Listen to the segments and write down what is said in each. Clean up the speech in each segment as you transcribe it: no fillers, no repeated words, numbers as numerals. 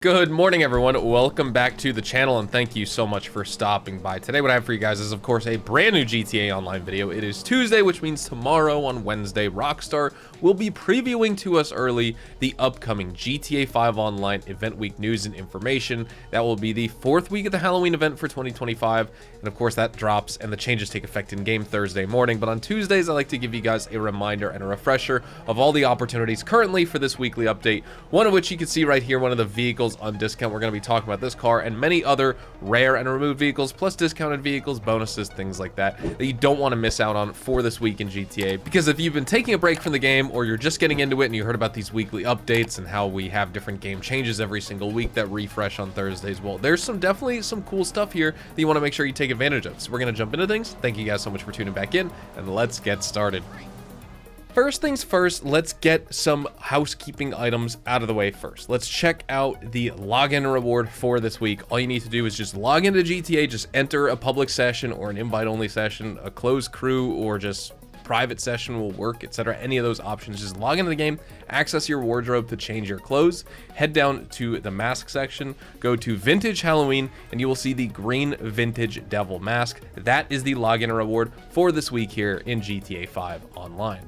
Good morning, everyone. Welcome back to the channel, and thank you so much for stopping by. Today, what I have for you guys is, of course, a brand new GTA Online video. It is Tuesday, which means tomorrow on Wednesday, Rockstar will be previewing to us early the upcoming GTA5 Online event week news and information. That will be the fourth week of the Halloween event for 2025, and of course, that drops and the changes take effect in game Thursday morning. But on Tuesdays, I like to give you guys a reminder and a refresher of all the opportunities currently for this weekly update. One of which you can see right here, one of the vehicles on discount. We're going to be talking about this car and many other rare and removed vehicles, plus discounted vehicles, bonuses, things like that you don't want to miss out on for this week in GTA. Because if you've been taking a break from the game, or you're just getting into it and you heard about these weekly updates and how we have different game changes every single week that refresh on Thursdays, well, there's definitely some cool stuff here that you want to make sure you take advantage of. So we're going to jump into things. Thank you guys so much for tuning back in, and let's get started. First things first, let's get some housekeeping items out of the way first. Let's check out the login reward for this week. All you need to do is just log into GTA, just enter a public session or an invite-only session, a closed crew, or just private session will work, etc. Any of those options. Just log into the game, access your wardrobe to change your clothes, head down to the mask section, go to Vintage Halloween, and you will see the green Vintage Devil mask. That is the login reward for this week here in GTA 5 Online.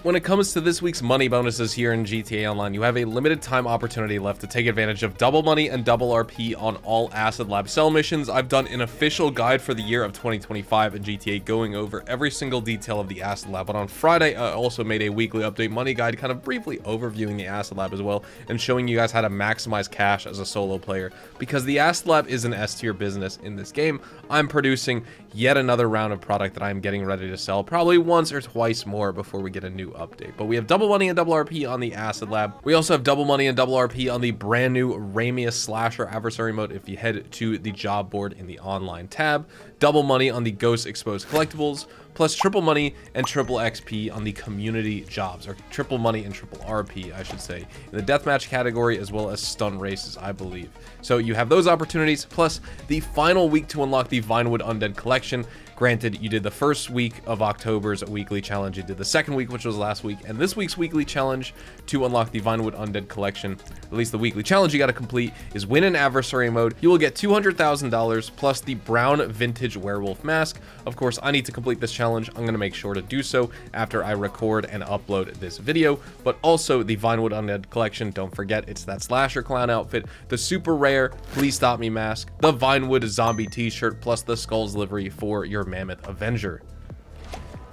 When it comes to this week's money bonuses here in GTA Online, you have a limited time opportunity left to take advantage of double money and double RP on all Acid Lab sell missions. I've done an official guide for the year of 2025 in GTA going over every single detail of the Acid Lab, but on Friday I also made a weekly update money guide kind of briefly overviewing the Acid Lab as well and showing you guys how to maximize cash as a solo player. Because the Acid Lab is an S-tier business in this game, I'm producing yet another round of product that I'm getting ready to sell probably once or twice more before we get a new update. But we have double money and double RP on the Acid Lab. We also have double money and double RP on the brand new Ramius Slasher adversary mode if you head to the job board in the online tab. Double money on the Ghost Exposed collectibles, plus triple money and triple XP on the community jobs, or triple money and triple RP, I should say, in the deathmatch category, as well as stun races, I believe. So you have those opportunities, plus the final week to unlock the Vinewood Undead collection. Granted, you did the first week of October's weekly challenge, you did the second week, which was last week, and this week's weekly challenge to unlock the Vinewood Undead collection, at least the weekly challenge you got to complete, is win an adversary mode. You will get $200,000 plus the brown vintage werewolf mask. Of course, I need to complete this challenge. I'm going to make sure to do so after I record and upload this video, but also the Vinewood Undead collection. Don't forget, it's that slasher clown outfit, the super rare Please Stop Me mask, the Vinewood zombie t-shirt, plus the Skulls livery for your Mammoth Avenger.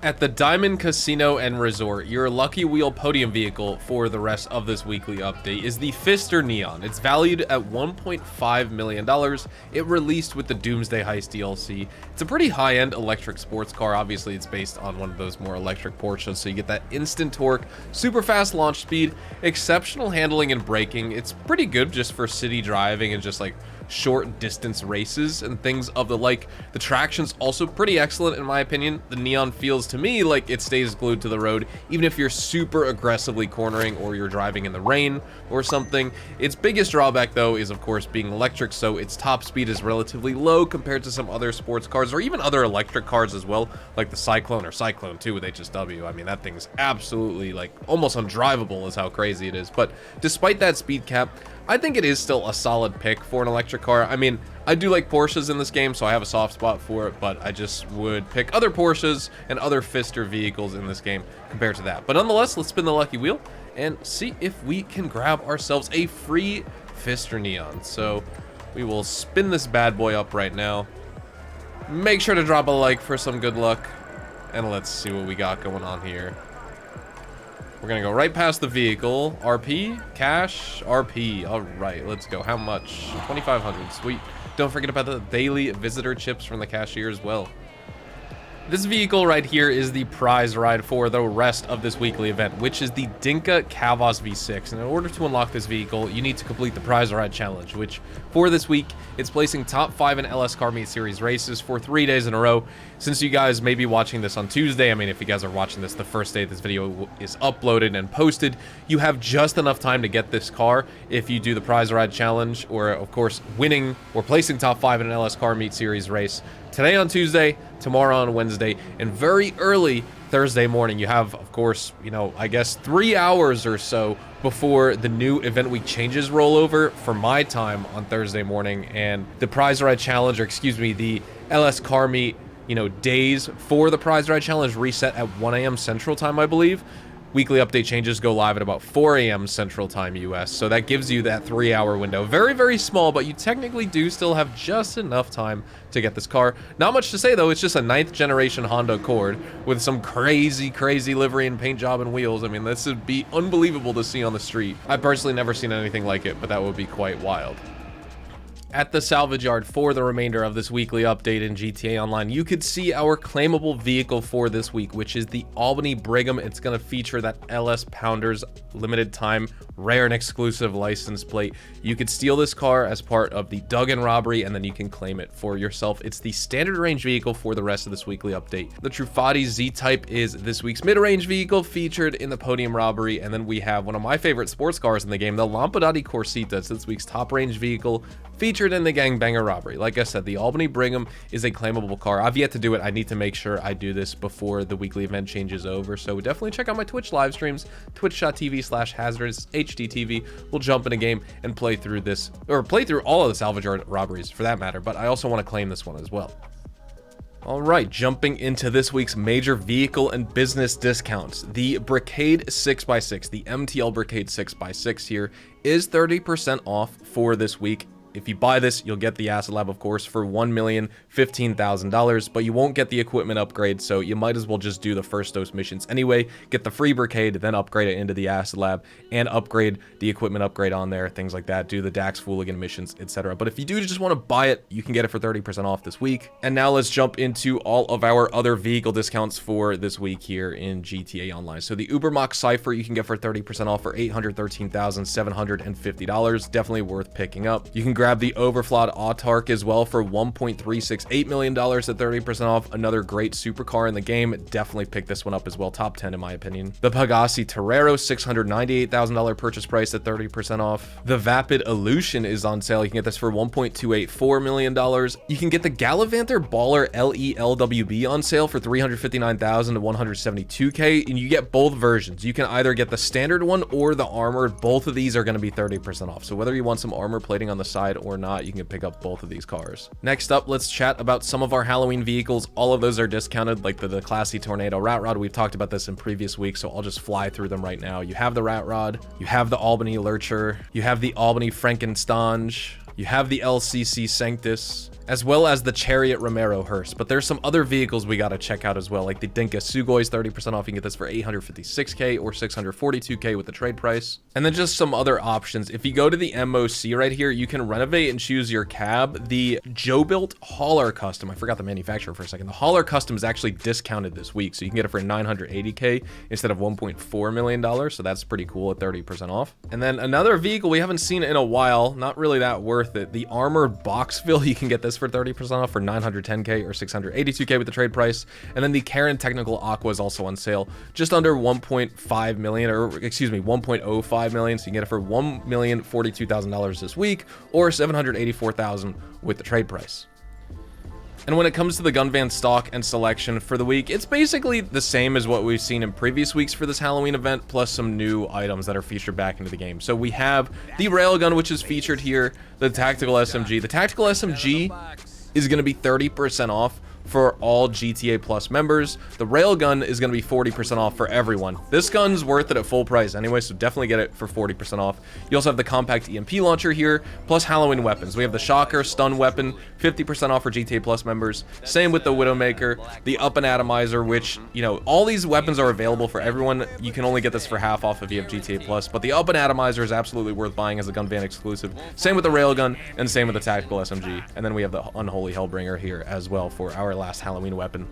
At the Diamond Casino and Resort, your Lucky Wheel podium vehicle for the rest of this weekly update is the Fister Neon. It's valued at $1.5 million. It released with the Doomsday Heist DLC. It's a pretty high-end electric sports car. Obviously, it's based on one of those more electric Porsches, so you get that instant torque, super fast launch speed, exceptional handling and braking. It's pretty good just for city driving and just like short distance races and things of the like. The traction's also pretty excellent in my opinion. The Neon feels to me like it stays glued to the road even if you're super aggressively cornering or you're driving in the rain or something. Its biggest drawback though is of course being electric, so its top speed is relatively low compared to some other sports cars or even other electric cars as well, like the Cyclone or Cyclone 2 with HSW. I mean, that thing's absolutely like almost undrivable is how crazy it is. But despite that speed cap, I think it is still a solid pick for an electric car. I mean, I do like Porsches in this game, so I have a soft spot for it, but I just would pick other Porsches and other Fister vehicles in this game compared to that. But nonetheless, let's spin the lucky wheel and see if we can grab ourselves a free Fister Neon. So we will spin this bad boy up right now. Make sure to drop a like for some good luck, and let's see what we got going on here. We're gonna go right past the vehicle. RP, cash, RP. All right, let's go. How much? 2,500. Sweet. Don't forget about the daily visitor chips from the cashier as well. This vehicle right here is the prize ride for the rest of this weekly event, which is the Dinka Kavos V6. And in order to unlock this vehicle, you need to complete the prize ride challenge, which for this week, it's placing top 5 in LS Car Meet Series races for 3 days in a row. Since you guys may be watching this on Tuesday, I mean, if you guys are watching this the first day this video is uploaded and posted, you have just enough time to get this car if you do the prize ride challenge, or of course, winning or placing top 5 in an LS Car Meet Series race today on Tuesday, tomorrow on Wednesday, and very early Thursday morning. You have, of course, you know, I guess 3 hours or so before the new event week changes roll over for my time on Thursday morning, and the prize ride challenge, or excuse me, the LS car meet, you know, days for the prize ride challenge reset at 1 a.m. Central Time, I believe. Weekly update changes go live at about 4 a.m. Central Time US, so that gives you that 3-hour window. Very, very small, but you technically do still have just enough time to get this car. Not much to say, though. It's just a 9th generation Honda Accord with some crazy, crazy livery and paint job and wheels. I mean, this would be unbelievable to see on the street. I've personally never seen anything like it, but that would be quite wild. At the salvage yard for the remainder of this weekly update in GTA Online, you could see our claimable vehicle for this week, which is the Albany Brigham. It's going to feature that LS Pounders limited time rare and exclusive license plate. You could steal this car as part of the Duggan robbery, and then you can claim it for yourself. It's the standard range vehicle for the rest of this weekly update. The Truffati Z-Type is this week's mid-range vehicle featured in the podium robbery, and then we have one of my favorite sports cars in the game, the Lampadati Corsita. It's this week's top range vehicle featured in the gangbanger robbery. Like I said, the Albany Brigham is a claimable car. I've yet to do it. I need to make sure I do this before the weekly event changes over, so definitely check out my Twitch live streams, twitch.tv/hazardoushtv. We'll jump in a game and play through this, or play through all of the salvage yard robberies for that matter, but I also want to claim this one as well. All right, jumping into this week's major vehicle and business discounts. The Brigade 6x6, the MTL Brigade 6x6 here, is 30% off for this week. If you buy this, you'll get the Acid Lab, of course, for $1,015,000, but you won't get the equipment upgrade, so you might as well just do the first dose missions anyway. Get the free Brigade, then upgrade it into the Acid Lab, and upgrade the equipment upgrade on there, things like that. Do the Dax Fooligan missions, etc. But if you do just want to buy it, you can get it for 30% off this week. And now let's jump into all of our other vehicle discounts for this week here in GTA Online. So the Ubermax Cypher you can get for 30% off for $813,750. Definitely worth picking up. You can grab the Overflawed Autark as well for $1.368 million at 30% off. Another great supercar in the game. Definitely pick this one up as well. Top 10 in my opinion. The Pagasi Torero, $698,000 purchase price at 30% off. The Vapid Illusion is on sale. You can get this for $1.284 million. You can get the Gallivanter Baller LELWB on sale for $359,000 to $172K, and you get both versions. You can either get the standard one or the armored. Both of these are going to be 30% off. So whether you want some armor plating on the side or not, you can pick up both of these cars. Next up, let's chat about some of our Halloween vehicles. All of those are discounted, like the Classy Tornado Rat Rod. We've talked about this in previous weeks, so I'll just fly through them right now. You have the Rat Rod, you have the Albany Lurcher, you have the Albany Frankenstange, you have the LCC Sanctus, as well as the Chariot Romero Hearse. But there's some other vehicles we got to check out as well, like the Dinka Sugoi, 30% off. You can get this for $856K or $642K with the trade price. And then just some other options. If you go to the MOC right here, you can renovate and choose your cab. The Joe Built Hauler Custom, I forgot the manufacturer for a second. The Hauler Custom is actually discounted this week, so you can get it for $980K instead of $1.4 million. So that's pretty cool at 30% off. And then another vehicle we haven't seen in a while, not really that worth it. The Armored Boxville, you can get this for 30% off for $910K or $682K with the trade price. And then the Karen Technical Aqua is also on sale, just under $1.5 million, or excuse me, $1.05 million. So you can get it for $1,042,000 this week or $784,000 with the trade price. And when it comes to the gun van stock and selection for the week, it's basically the same as what we've seen in previous weeks for this Halloween event, plus some new items that are featured back into the game. So we have the railgun, which is featured here, the tactical SMG. The tactical SMG is going to be 30% off for all GTA Plus members. The railgun is going to be 40% off for everyone. This gun's worth it at full price anyway, so definitely get it for 40% off. You also have the compact EMP launcher here, plus Halloween weapons. We have the Shocker stun weapon, 50% off for GTA Plus members. Same with the Widowmaker, the Up and Atomizer, which, you know, all these weapons are available for everyone. You can only get this for half off if you have GTA Plus, but the Up and Atomizer is absolutely worth buying as a gun van exclusive. Same with the railgun, and same with the tactical SMG. And then we have the Unholy Hellbringer here as well for our last Halloween weapon.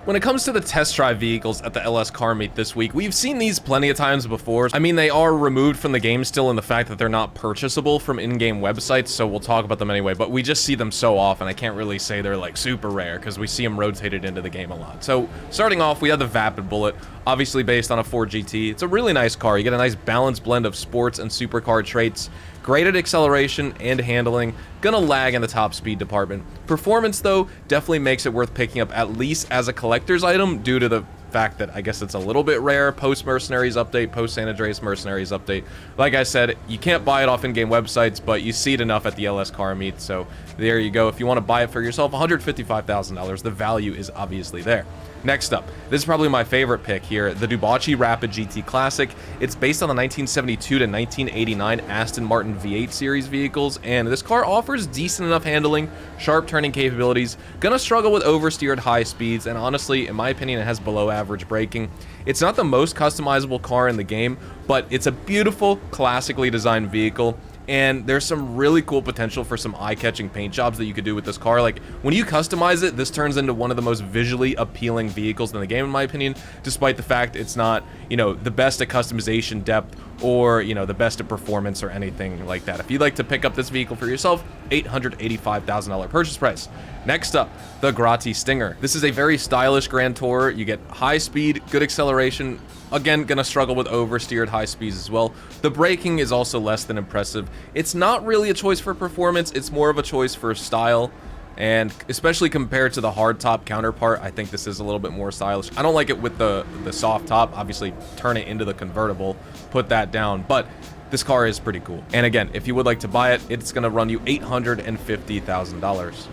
When it comes to the test drive vehicles at the LS car meet this week, we've seen these plenty of times before. I mean, they are removed from the game still in the fact that they're not purchasable from in-game websites, so we'll talk about them anyway, but we just see them so often, I can't really say they're like super rare because we see them rotated into the game a lot. So starting off, we have the Vapid Bullet, obviously based on a Ford GT. It's a really nice car. You get a nice balanced blend of sports and supercar traits. Great at acceleration and handling, gonna lag in the top speed department. Performance though definitely makes it worth picking up at least as a collector's item due to the fact that I guess it's a little bit rare. Post Mercenaries update, post San Andreas Mercenaries update. Like I said, you can't buy it off in-game websites, but you see it enough at the LS car meet, so there you go. If you want to buy it for yourself, $155,000. The value is obviously there. Next up, this is probably my favorite pick here, the Dubocci Rapid GT Classic. It's based on the 1972 to 1989 Aston Martin V8 series vehicles, and this car offers decent enough handling, sharp turning capabilities, gonna struggle with oversteer at high speeds, and honestly, in my opinion, it has below average braking. It's not the most customizable car in the game, but it's a beautiful, classically designed vehicle. And there's some really cool potential for some eye-catching paint jobs that you could do with this car. Like, when you customize it, this turns into one of the most visually appealing vehicles in the game, in my opinion, despite the fact it's not, you know, the best at customization depth or, you know, the best at performance or anything like that. If you'd like to pick up this vehicle for yourself, $885,000 purchase price. Next up, the Grotti Stinger. This is a very stylish Grand Tourer. You get high speed, good acceleration. Again, gonna struggle with oversteer at high speeds as well. The braking is also less than impressive. It's not really a choice for performance, it's more of a choice for style. And especially compared to the hardtop counterpart, I think this is a little bit more stylish. I don't like it with the soft top. Obviously, turn it into the convertible, put that down. But this car is pretty cool. And again, if you would like to buy it, it's gonna run you $850,000.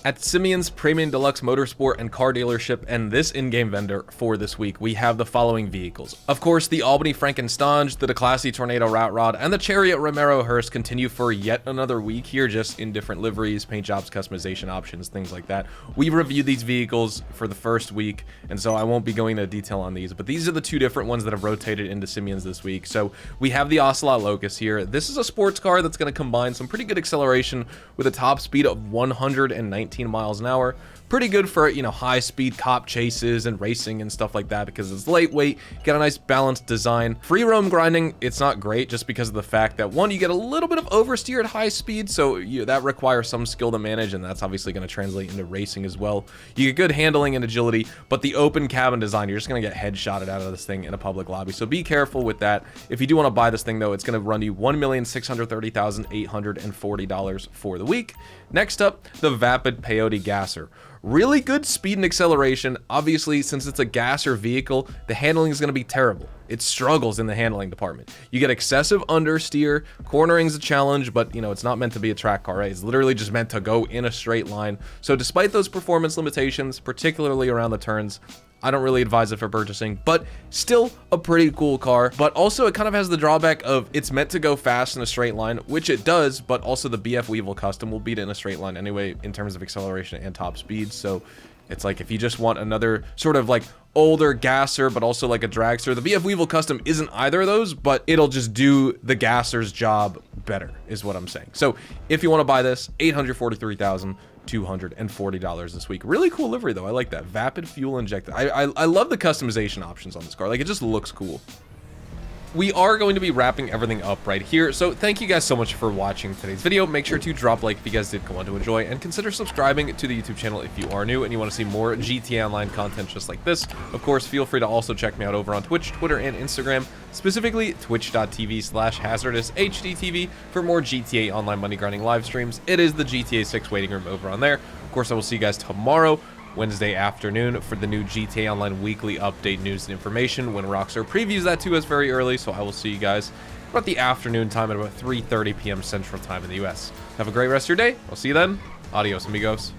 At Simeon's Premium Deluxe Motorsport and Car Dealership and this in-game vendor for this week, we have the following vehicles. Of course, the Albany Frankenstange, the DeClassy Tornado Rat Rod, and the Chariot Romero Hearse continue for yet another week here, just in different liveries, paint jobs, customization options, things like that. We reviewed these vehicles for the first week, and so I won't be going into detail on these, but these are the two different ones that have rotated into Simeon's this week. So we have the Ocelot Locus here. This is a sports car that's going to combine some pretty good acceleration with a top speed of 119 miles an hour. Pretty good for, you know, high speed cop chases and racing and stuff like that because it's lightweight, got a nice balanced design. Free roam grinding, it's not great just because of the fact that, one, you get a little bit of oversteer at high speed, so that requires some skill to manage, and that's obviously going to translate into racing as well. You get good handling and agility, but the open cabin design, you're just going to get headshotted out of this thing in a public lobby, so be careful with that. If you do want to buy this thing, though, it's going to run you $1,630,840 for the week. Next up, the Vapid Peyote Gasser. Really good speed and acceleration. Obviously, since it's a gasser vehicle, the handling is going to be terrible. It struggles in the handling department. You get excessive understeer, cornering's a challenge, but you know, it's not meant to be a track car, right? It's literally just meant to go in a straight line. So despite those performance limitations, particularly around the turns, I don't really advise it for purchasing, but still a pretty cool car. But also it kind of has the drawback of it's meant to go fast in a straight line, which it does, but also the BF Weevil Custom will beat it in a straight line anyway in terms of acceleration and top speed. So it's like if you just want another sort of like older gasser, but also like a dragster, the BF Weevil Custom isn't either of those, but it'll just do the gasser's job better is what I'm saying. So if you want to buy this, $843,240 this week. Really cool livery though. I like that. Vapid fuel injected. I love the customization options on this car. Like, it just looks cool. We are going to be wrapping everything up right here, so thank you guys so much for watching today's video. Make sure to drop a like if you guys did come on to enjoy, and consider subscribing to the YouTube channel if you are new and you want to see more GTA Online content just like this. Of course, feel free to also check me out over on Twitch, Twitter, and Instagram, specifically twitch.tv/HazardousHDTV for more GTA Online money grinding live streams. It is the GTA 6 waiting room over on there. Of course, I will see you guys tomorrow, Wednesday afternoon, for the new GTA Online weekly update news and information when Rockstar previews that to us very early. So I will see you guys about the afternoon time at about 3:30 p.m. Central Time in the US. Have a great rest of your day. I'll see you then. Adios, amigos.